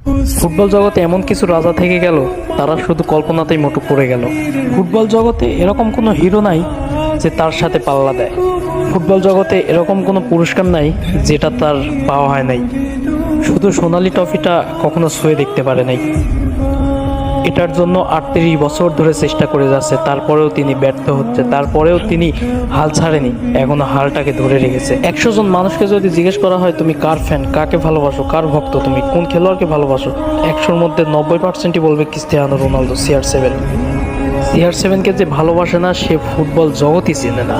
Football জগতে এমন কিছু রাজা থেকে গেল, তারা শুধু কল্পনাতেই মোটু পড়ে গেল। ফুটবল জগতে এরকম কোনো হিরো নাই যে তার সাথে পাল্লা দেয়। ফুটবল জগতে এরকম কোনো পুরস্কার নাই যেটা তার পাওয়া হয় নাই। শুধু সোনালি ট্রফিটা কখনো ছুঁয়ে দেখতে পারে নাই। এটার জন্য 38 বছর ধরে চেষ্টা করে যাচ্ছে, তারপরেও তিনি ব্যর্থ হচ্ছে, তারপরেও তিনি হাল ছাড়েনি, এখনো হালটাকে ধরে রেখেছে। 100 জন মানুষকে যদি জিজ্ঞেস করা হয় তুমি কার ফ্যান, কাকে ভালোবাসো, কার ভক্ত, তুমি কোন খেলোয়াড়কে ভালোবাসো, 100-র মধ্যে 90%ই বলবে ক্রিস্টিয়ানো রোনালদো, CR7। CR7কে যে ভালোবাসে না সে ফুটবল জগতই চেনে না।